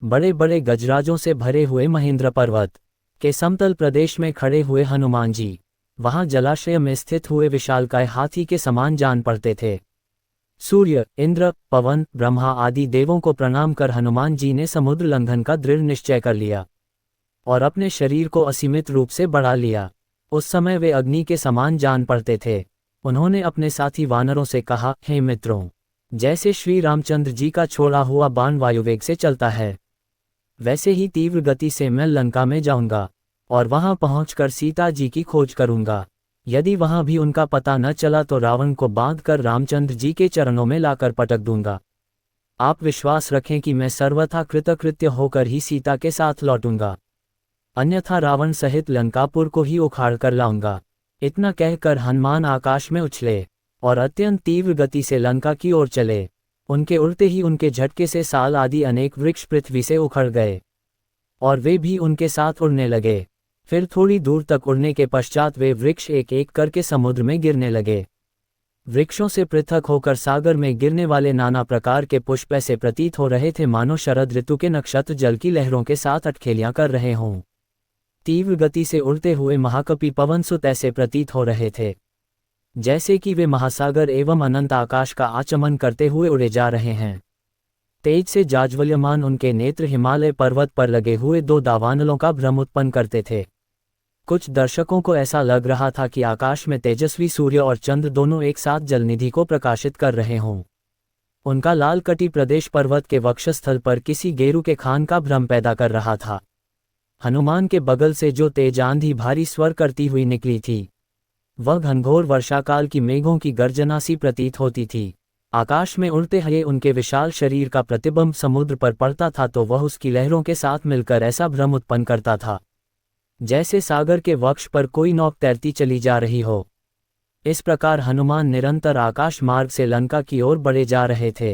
बड़े बड़े गजराजों से भरे हुए महेंद्र पर्वत के समतल प्रदेश में खड़े हुए हनुमान जी वहां जलाशय में स्थित हुए विशालकाय हाथी के समान जान पड़ते थे। सूर्य, इंद्र, पवन, ब्रह्मा आदि देवों को प्रणाम कर हनुमान जी ने समुद्र लंघन का दृढ़ निश्चय कर लिया और अपने शरीर को असीमित रूप से बढ़ा लिया। उस समय वे अग्नि के समान जान पड़ते थे। उन्होंने अपने साथी वानरों से कहा, हे मित्रों, जैसे श्री रामचंद्र जी का छोड़ा हुआ बाण वायुवेग से चलता है, वैसे ही तीव्र गति से मैं लंका में जाऊंगा और वहां पहुंचकर सीता जी की खोज करूंगा। यदि वहां भी उनका पता न चला तो रावण को बांधकर रामचंद्र जी के चरणों में लाकर पटक दूंगा। आप विश्वास रखें कि मैं सर्वथा कृतकृत्य होकर ही सीता के साथ लौटूंगा, अन्यथा रावण सहित लंकापुर को ही उखाड़ कर लाऊंगा। इतना कहकर हनुमान आकाश में उछले और अत्यंत तीव्र गति से लंका की ओर चले। उनके उड़ते ही उनके झटके से साल आदि अनेक वृक्ष पृथ्वी से उखड़ गए और वे भी उनके साथ उड़ने लगे। फिर थोड़ी दूर तक उड़ने के पश्चात वे वृक्ष एक एक करके समुद्र में गिरने लगे। वृक्षों से पृथक होकर सागर में गिरने वाले नाना प्रकार के पुष्प ऐसे प्रतीत हो रहे थे मानो शरद ऋतु के नक्षत्र जल की लहरों के साथ अटखेलियां कर रहे हों। तीव्र गति से उड़ते हुए महाकपि पवनसुत ऐसे प्रतीत हो रहे थे जैसे कि वे महासागर एवं अनंत आकाश का आचमन करते हुए उड़े जा रहे हैं। तेज से जाज्वल्यमान उनके नेत्र हिमालय पर्वत पर लगे हुए दो दावानलों का भ्रम उत्पन्न करते थे। कुछ दर्शकों को ऐसा लग रहा था कि आकाश में तेजस्वी सूर्य और चंद्र दोनों एक साथ जलनिधि को प्रकाशित कर रहे हों। उनका लाल कटी प्रदेश पर्वत के वक्षस्थल पर किसी गेरू के खान का भ्रम पैदा कर रहा था। हनुमान के बगल से जो तेज आंधी भारी स्वर करती हुई निकली थी, वह घनघोर वर्षाकाल की मेघों की गर्जना सी प्रतीत होती थी। आकाश में उड़ते हुए उनके विशाल शरीर का प्रतिबिंब समुद्र पर पड़ता था तो वह उसकी लहरों के साथ मिलकर ऐसा भ्रम उत्पन्न करता था जैसे सागर के वक्ष पर कोई नौक तैरती चली जा रही हो। इस प्रकार हनुमान निरंतर आकाश मार्ग से लंका की ओर बढ़े जा रहे थे।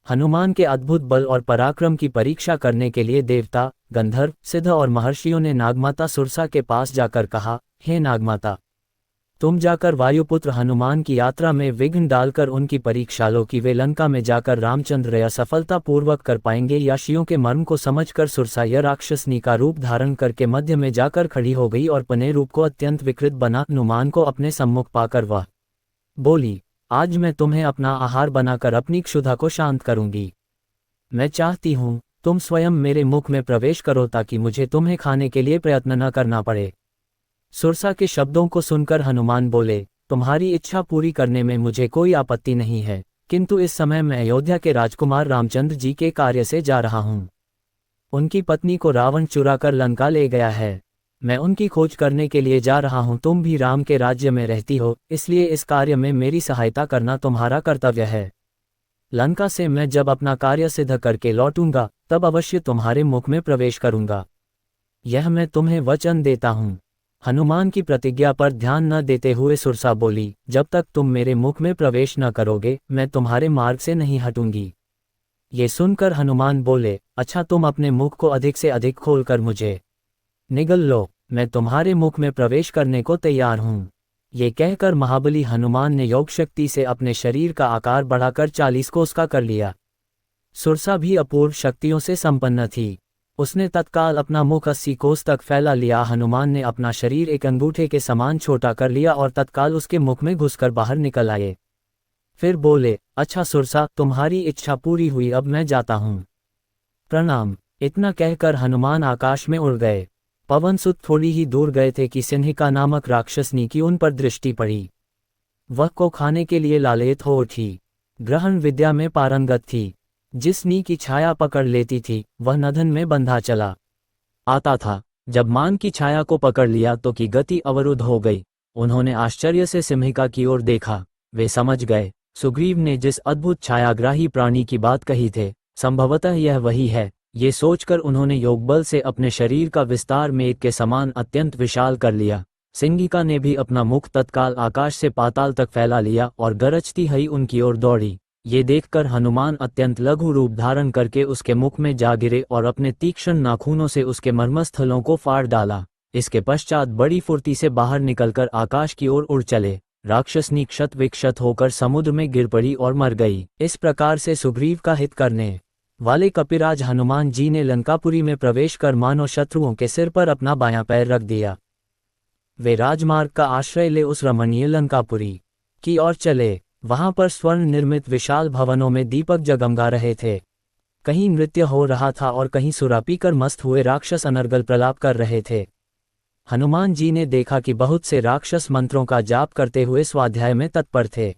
हनुमान के अद्भुत बल और पराक्रम की परीक्षा करने के लिए देवता, गंधर्व, सिद्ध और महर्षियों ने नागमाता सुरसा के पास जाकर कहा, हे नागमाता, तुम जाकर वायुपुत्र हनुमान की यात्रा में विघ्न डालकर उनकी परीक्षा लो कि वे लंका में जाकर रामचंद्र या सफलतापूर्वक कर पाएंगे या शियों के मर्म को समझकर सुरसा या राक्षसनी का रूप धारण करके मध्य में जाकर खड़ी हो गई और अपने रूप को अत्यंत विकृत बना हनुमान को अपने सम्मुख पाकर वह बोली, आज मैं तुम्हें अपना आहार बनाकर अपनी क्षुधा को शांत करूंगी। मैं चाहती हूँ तुम स्वयं मेरे मुख में प्रवेश करो ताकि मुझे तुम्हें खाने के लिए प्रयत्न न करना पड़े। सुरसा के शब्दों को सुनकर हनुमान बोले, तुम्हारी इच्छा पूरी करने में मुझे कोई आपत्ति नहीं है, किंतु इस समय मैं अयोध्या के राजकुमार रामचंद्र जी के कार्य से जा रहा हूँ। उनकी पत्नी को रावण चुरा कर लंका ले गया है। मैं उनकी खोज करने के लिए जा रहा हूँ। तुम भी राम के राज्य में रहती हो, इसलिए इस कार्य में मेरी सहायता करना तुम्हारा कर्तव्य है। लंका से मैं जब अपना कार्य सिद्ध करके लौटूंगा तब अवश्य तुम्हारे मुख में प्रवेश करूंगा, यह मैं तुम्हें वचन देता हूँ। हनुमान की प्रतिज्ञा पर ध्यान न देते हुए सुरसा बोली, जब तक तुम मेरे मुख में प्रवेश न करोगे मैं तुम्हारे मार्ग से नहीं हटूंगी। ये सुनकर हनुमान बोले, अच्छा तुम अपने मुख को अधिक से अधिक खोलकर मुझे निगल लो, मैं तुम्हारे मुख में प्रवेश करने को तैयार हूँ। ये कहकर महाबली हनुमान ने योग शक्ति से अपने शरीर का आकार बढ़ाकर 40 कोस का कर लिया। सुरसा भी अपूर्व शक्तियों से संपन्न थी। उसने तत्काल अपना मुख 80 कोस तक फैला लिया। हनुमान ने अपना शरीर एक अंगूठे के समान छोटा कर लिया और तत्काल उसके मुख में घुसकर बाहर निकल आए। फिर बोले, अच्छा सुरसा, तुम्हारी इच्छा पूरी हुई, अब मैं जाता हूँ, प्रणाम। इतना कहकर हनुमान आकाश में उड़ गए। पवनसुत थोड़ी ही दूर गए थे कि सिंहिका नामक राक्षसनी की उन पर दृष्टि पड़ी। वह को खाने के लिए लालयित हो उठी। ग्रहण विद्या में पारंगत थी। जिस नी की छाया पकड़ लेती थी वह नधन में बंधा चला आता था। जब मान की छाया को पकड़ लिया तो की गति अवरुद्ध हो गई। उन्होंने आश्चर्य से सिंहिका की ओर देखा। वे समझ गए सुग्रीव ने जिस अद्भुत छायाग्राही प्राणी की बात कही थे संभवतः यह वही है। ये सोचकर उन्होंने योगबल से अपने शरीर का विस्तार मेघ के समान अत्यंत विशाल कर लिया। सिंहिका ने भी अपना मुख तत्काल आकाश से पाताल तक फैला लिया और गरजती हुई उनकी ओर दौड़ी। ये देखकर हनुमान अत्यंत लघु रूप धारण करके उसके मुख में जा गिरे और अपने तीक्ष्ण नाखूनों से उसके मर्मस्थलों को फाड़ डाला। इसके पश्चात बड़ी फुर्ती से बाहर निकलकर आकाश की ओर उड़ चले। राक्षसनी क्षत विक्षत होकर समुद्र में गिर पड़ी और मर गई। इस प्रकार से सुग्रीव का हित करने वाले कपिराज हनुमान जी ने लंकापुरी में प्रवेश कर मानो शत्रुओं के सिर पर अपना बायां पैर रख दिया। वे राजमार्ग का आश्रय ले उस रमणीय लंकापुरी की ओर चले। वहां पर स्वर्ण निर्मित विशाल भवनों में दीपक जगमगा रहे थे। कहीं नृत्य हो रहा था और कहीं सुरा पीकर मस्त हुए राक्षस अनर्गल प्रलाप कर रहे थे। हनुमान जी ने देखा कि बहुत से राक्षस मंत्रों का जाप करते हुए स्वाध्याय में तत्पर थे।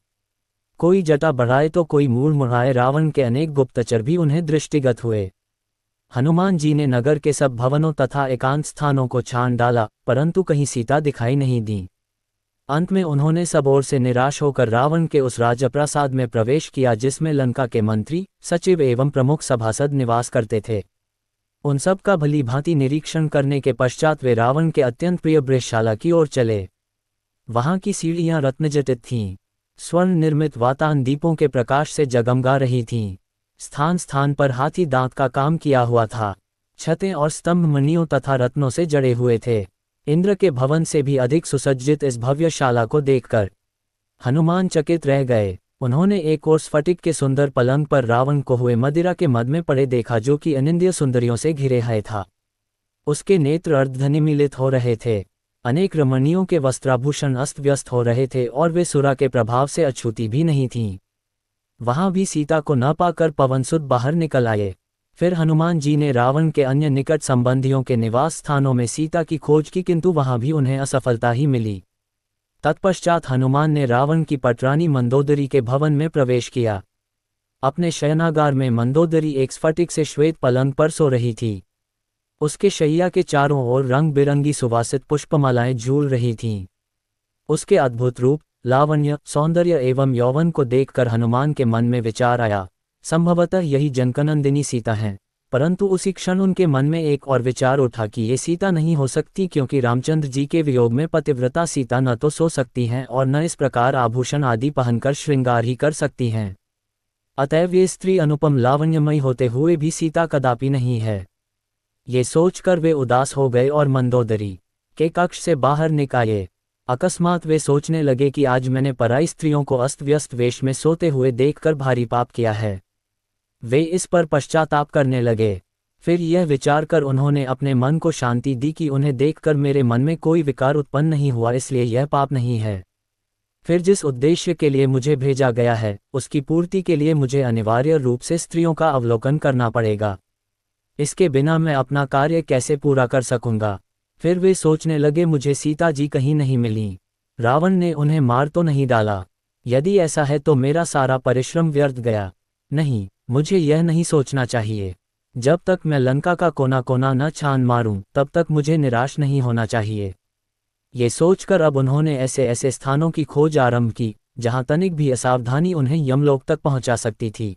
कोई जटा बढ़ाए तो कोई मूढ़ मुड़ाए। रावण के अनेक गुप्तचर भी उन्हें दृष्टिगत हुए। हनुमान जी ने नगर के सब भवनों तथा एकांत स्थानों को छान डाला, परंतु कहीं सीता दिखाई नहीं दी। अंत में उन्होंने सब ओर से निराश होकर रावण के उस राजप्रासाद में प्रवेश किया जिसमें लंका के मंत्री, सचिव एवं प्रमुख सभासद निवास करते थे। उन सब का भली भांति निरीक्षण करने के पश्चात वे रावण के अत्यंत प्रिय बृहशाला की ओर चले। वहां की सीढ़ियां रत्नजटित थीं। स्वर्ण निर्मित वातान दीपों के प्रकाश से जगमगा रही थीं। स्थान स्थान पर हाथी दांत का काम किया हुआ था। छतें और स्तंभ मणियों तथा रत्नों से जड़े हुए थे। इंद्र के भवन से भी अधिक सुसज्जित इस भव्यशाला को देखकर हनुमान चकित रह गए। उन्होंने एक और स्फटिक के सुंदर पलंग पर रावण को हुए मदिरा के मद में पड़े देखा, जो कि अनिंद्य सुंदरियों से घिरे है था। उसके नेत्र अर्धनिमीलित हो रहे थे। अनेक रमणियों के वस्त्राभूषण अस्त व्यस्त हो रहे थे और वे सुरा के प्रभाव से अछूती भी नहीं थीं। वहां भी सीता को न पाकर पवनसुत बाहर निकल आए। फिर हनुमान जी ने रावण के अन्य निकट संबंधियों के निवास स्थानों में सीता की खोज की, किंतु वहां भी उन्हें असफलता ही मिली। तत्पश्चात हनुमान ने रावण की पटरानी मंदोदरी के भवन में प्रवेश किया। अपने शयनागार में मंदोदरी एक स्फटिक से श्वेत पलंग पर सो रही थी। उसके शैया के चारों ओर रंग बिरंगी सुवासित पुष्पमालाएं झूल रही थीं। उसके अद्भुत रूप, लावण्य, सौंदर्य एवं यौवन को देखकर हनुमान के मन में विचार आया, संभवतः यही जनकनंदिनी सीता हैं। परंतु उसी क्षण उनके मन में एक और विचार उठा कि ये सीता नहीं हो सकती, क्योंकि रामचंद्र जी के वियोग में पतिव्रता सीता न तो सो सकती हैं और न इस प्रकार आभूषण आदि पहनकर श्रृंगार ही कर सकती हैं। अतएव ये स्त्री अनुपम लावण्यमयी होते हुए भी सीता कदापि नहीं है। ये सोचकर वे उदास हो गए और मंदोदरी के कक्ष से बाहर निकाये। अकस्मात वे सोचने लगे कि आज मैंने पराई स्त्रियों को अस्त व्यस्त वेश में सोते हुए देखकर भारी पाप किया है। वे इस पर पश्चाताप करने लगे। फिर यह विचार कर उन्होंने अपने मन को शांति दी कि उन्हें देखकर मेरे मन में कोई विकार उत्पन्न नहीं हुआ, इसलिए यह पाप नहीं है। फिर जिस उद्देश्य के लिए मुझे भेजा गया है उसकी पूर्ति के लिए मुझे अनिवार्य रूप से स्त्रियों का अवलोकन करना पड़ेगा। इसके बिना मैं अपना कार्य कैसे पूरा कर सकूंगा। फिर वे सोचने लगे, मुझे सीता जी कहीं नहीं मिली। रावण ने उन्हें मार तो नहीं डाला। यदि ऐसा है तो मेरा सारा परिश्रम व्यर्थ गया। नहीं, मुझे यह नहीं सोचना चाहिए। जब तक मैं लंका का कोना कोना न छान मारूं तब तक मुझे निराश नहीं होना चाहिए। ये सोचकर अब उन्होंने ऐसे ऐसे स्थानों की खोज आरंभ की जहां तनिक भी असावधानी उन्हें यमलोक तक पहुंचा सकती थी।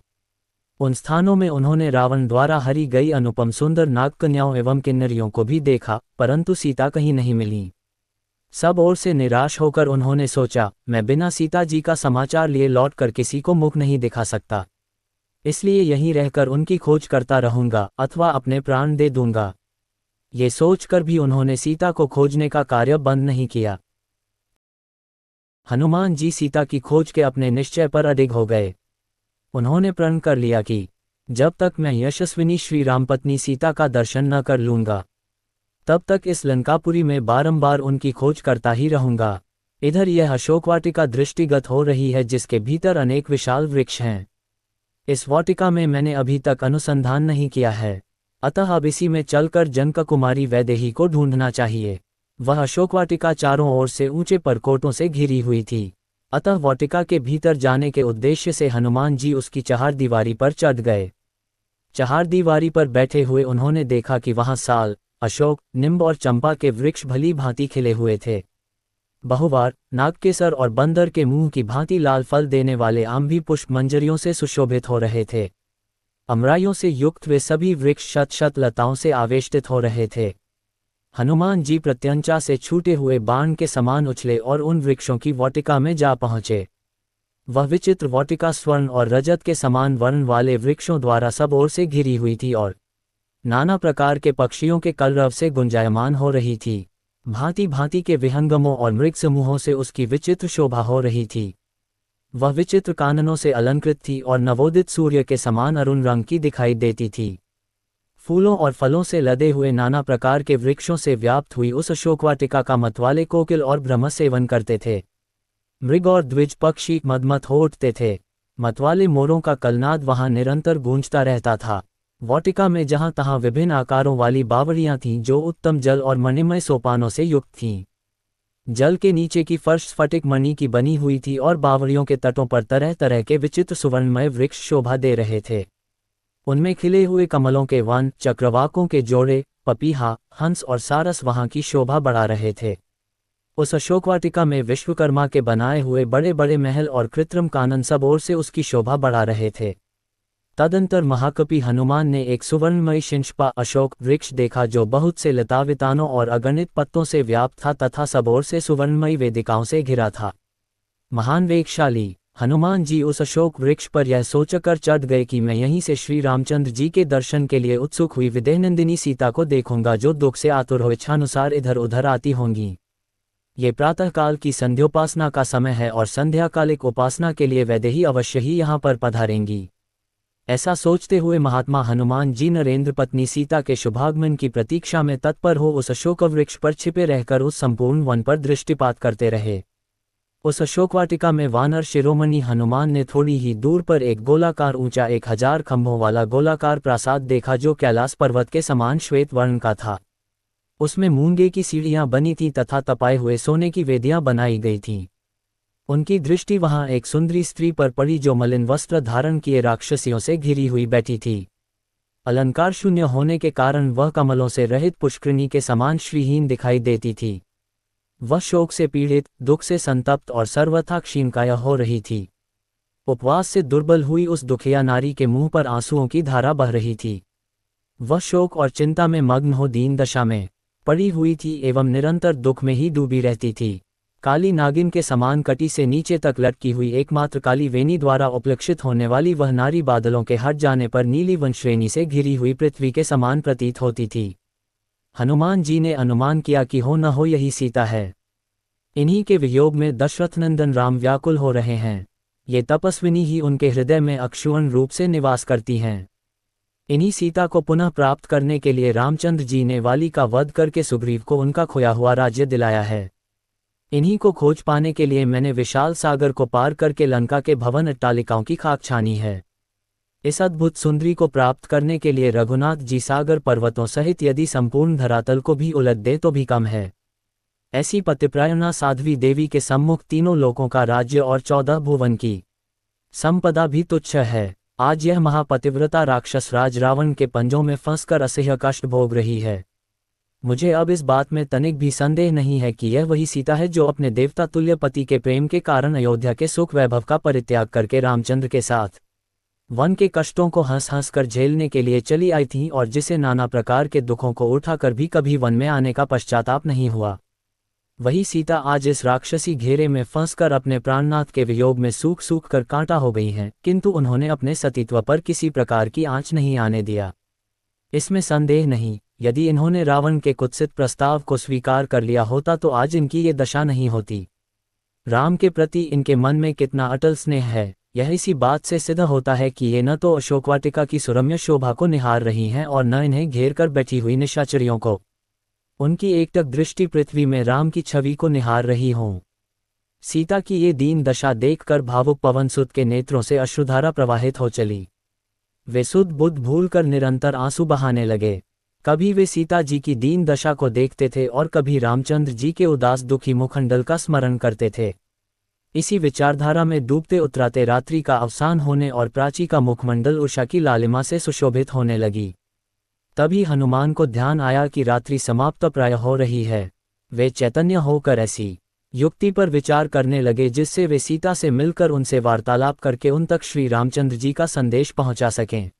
उन स्थानों में उन्होंने रावण द्वारा हरी गई अनुपम सुंदर नागकन्याओं एवं किन्नरियों को भी देखा, परंतु सीता कहीं नहीं मिली। सब ओर से निराश होकर उन्होंने सोचा, मैं बिना सीता जी का समाचार लिए लौटकर किसी को मुख नहीं दिखा सकता, इसलिए यहीं रहकर उनकी खोज करता रहूंगा अथवा अपने प्राण दे दूंगा। ये सोचकर भी उन्होंने सीता को खोजने का कार्य बंद नहीं किया। हनुमान जी सीता की खोज के अपने निश्चय पर अडिग हो गए। उन्होंने प्रण कर लिया कि जब तक मैं यशस्विनी श्री रामपत्नी सीता का दर्शन न कर लूंगा तब तक इस लंकापुरी में बारंबार उनकी खोज करता ही रहूंगा। इधर यह अशोकवाटिका दृष्टिगत हो रही है जिसके भीतर अनेक विशाल वृक्ष हैं। इस वाटिका में मैंने अभी तक अनुसंधान नहीं किया है, अतः अब इसी में चलकर जनककुमारी वैदेही को ढूंढना चाहिए। वह अशोकवाटिका चारों ओर से ऊंचे परकोटों से घिरी हुई थी, अतः वाटिका के भीतर जाने के उद्देश्य से हनुमान जी उसकी चहारदीवारी पर चढ़ गए। चहारदीवारी पर बैठे हुए उन्होंने देखा कि वहां साल, अशोक, निम्ब और चंपा के वृक्ष भली भांति खिले हुए थे। बहुवार, नागकेसर और बंदर के मुंह की भांति लाल फल देने वाले आम भी पुष्प मंजरियों से सुशोभित हो रहे थे। अमराइयों से युक्त वे सभी वृक्ष शत शत लताओं से आवेष्टित हो रहे थे। हनुमान जी प्रत्यंचा से छूटे हुए बाण के समान उछले और उन वृक्षों की वाटिका में जा पहुंचे। वह विचित्र वाटिका स्वर्ण और रजत के समान वर्ण वाले वृक्षों द्वारा सब ओर से घिरी हुई थी और नाना प्रकार के पक्षियों के कलरव से गुंजायमान हो रही थी। भांति भांति के विहंगमों और मृग समूहों से उसकी विचित्र शोभा हो रही थी। वह विचित्र काननों से अलंकृत थी और नवोदित सूर्य के समान अरुण रंग की दिखाई देती थी। फूलों और फलों से लदे हुए नाना प्रकार के वृक्षों से व्याप्त हुई उस अशोकवाटिका का मतवाले कोकिल और ब्रह्म सेवन करते थे। मृग और द्विज पक्षी मदमत हो उठते थे। मतवाले मोरों का कलनाद वहां निरंतर गूंजता रहता था। वाटिका में जहां तहां विभिन्न आकारों वाली बावड़ियां थीं जो उत्तम जल और मणिमय सोपानों से युक्त थीं। जल के नीचे की फर्श स्फटिक मणि की बनी हुई थी और बावड़ियों के तटों पर तरह तरह के विचित्र सुवर्णमय वृक्ष शोभा दे रहे थे। उनमें खिले हुए कमलों के वन, चक्रवाकों के जोड़े, पपीहा, हंस और सारस वहां की शोभा बढ़ा रहे थे। उस अशोकवाटिका में विश्वकर्मा के बनाए हुए बड़े बड़े महल और कृत्रिम कानन सब ओर से उसकी शोभा बढ़ा रहे थे। तदंतर महाकपि हनुमान ने एक सुवर्णमयी शिंशपा अशोक वृक्ष देखा जो बहुत से लतावितानों और अगणित पत्तों से व्याप्त था तथा सब ओर से सुवर्णमयी वेदिकाओं से घिरा था। महान वेगशाली हनुमान जी उस अशोक वृक्ष पर यह सोचकर चढ़ गए कि मैं यहीं से श्री रामचंद्र जी के दर्शन के लिए उत्सुक हुई विदेहनंदिनी सीता को देखूंगा जो दुख से आतुर हो इच्छानुसार इधर उधर आती होंगी। ये प्रातःकाल की संध्योपासना का समय है और संध्याकालिक उपासना के लिए वैदेही अवश्य ही यहाँ पर पधारेंगी। ऐसा सोचते हुए महात्मा हनुमान जी नरेंद्र पत्नी सीता के शुभागमन की प्रतीक्षा में तत्पर हो उस अशोक वृक्ष पर छिपे रहकर उस संपूर्ण वन पर दृष्टिपात करते रहे। उस अशोकवाटिका में वानर शिरोमणि हनुमान ने थोड़ी ही दूर पर एक गोलाकार ऊंचा 1000 खंभों वाला गोलाकार प्रासाद देखा जो कैलाश पर्वत के समान श्वेत वर्ण का था। उसमें मूंगे की सीढ़ियां बनी थीं तथा तपाए हुए सोने की वेदियां बनाई गई थीं। उनकी दृष्टि वहां एक सुंदरी स्त्री पर पड़ी जो मलिन वस्त्र धारण किए राक्षसियों से घिरी हुई बैठी थी। अलंकार शून्य होने के कारण वह कमलों से रहित पुष्करिणी के समान श्रीहीन दिखाई देती थी। वह शोक से पीड़ित, दुख से संतप्त और सर्वथा क्षीणकाय हो रही थी। उपवास से दुर्बल हुई उस दुखिया नारी के मुंह पर आंसुओं की धारा बह रही थी। वह शोक और चिंता में मग्न हो दीन दशा में पड़ी हुई थी एवं निरंतर दुख में ही डूबी रहती थी। काली नागिन के समान कटी से नीचे तक लटकी हुई एकमात्र काली वेणी द्वारा उपलक्षित होने वाली वह नारी बादलों के हट जाने पर नीली वंश्रेणी से घिरी हुई पृथ्वी के समान प्रतीत होती थी। हनुमान जी ने अनुमान किया कि हो न हो यही सीता है। इन्हीं के वियोग में दशरथनंदन राम व्याकुल हो रहे हैं। ये तपस्विनी ही उनके हृदय में अक्षुण रूप से निवास करती हैं। इन्हीं सीता को पुनः प्राप्त करने के लिए रामचंद्र जी ने वाली का वध करके सुग्रीव को उनका खोया हुआ राज्य दिलाया है। इन्हीं को खोज पाने के लिए मैंने विशाल सागर को पार करके लंका के भवन अट्टालिकाओं की खाक छानी है। इस अद्भुत सुंदरी को प्राप्त करने के लिए रघुनाथ जी सागर पर्वतों सहित यदि संपूर्ण धरातल को भी उलट दे तो भी कम है। ऐसी पतिप्रायणा साध्वी देवी के सम्मुख तीनों लोकों का राज्य और 14 भुवन की संपदा भी तुच्छ है। आज यह महापतिव्रता राक्षस राज रावण के पंजों में फंसकर असह्य कष्ट भोग रही है। मुझे अब इस बात में तनिक भी संदेह नहीं है कि यह वही सीता है जो अपने देवता तुल्य पति के प्रेम के कारण अयोध्या के सुख वैभव का परित्याग करके रामचंद्र के साथ वन के कष्टों को हंस हंस कर झेलने के लिए चली आई थी और जिसे नाना प्रकार के दुखों को उठाकर भी कभी वन में आने का पश्चाताप नहीं हुआ। वही सीता आज इस राक्षसी घेरे में फंसकर अपने प्राणनाथ के वियोग में सूख सूख कर कांटा हो गई हैं, किंतु उन्होंने अपने सतीत्व पर किसी प्रकार की आंच नहीं आने दिया। इसमें संदेह नहीं, यदि इन्होंने रावण के कुत्सित प्रस्ताव को स्वीकार कर लिया होता तो आज इनकी ये दशा नहीं होती। राम के प्रति इनके मन में कितना अटल स्नेह है, यह इसी बात से सिद्ध होता है कि ये न तो अशोकवाटिका की सुरम्य शोभा को निहार रही हैं और न इन्हें घेर कर बैठी हुई निशाचरियों को। उनकी एकटक दृष्टि पृथ्वी में राम की छवि को निहार रही हों। सीता की ये दीन दशा देखकर भावुक पवनसुत के नेत्रों से अश्रुधारा प्रवाहित हो चली। वे सुध बुद्ध भूलकर निरंतर आंसू बहाने लगे। कभी वे सीता जी की दीन दशा को देखते थे और कभी रामचंद्र जी के उदास दुखी मुखमंडल का स्मरण करते थे। इसी विचारधारा में डूबते उतराते रात्रि का अवसान होने और प्राची का मुखमंडल उषा की लालिमा से सुशोभित होने लगी। तभी हनुमान को ध्यान आया कि रात्रि समाप्त प्राय हो रही है। वे चैतन्य होकर ऐसी युक्ति पर विचार करने लगे जिससे वे सीता से मिलकर उनसे वार्तालाप करके उन तक श्री रामचंद्र जी का संदेश पहुंचा सकें।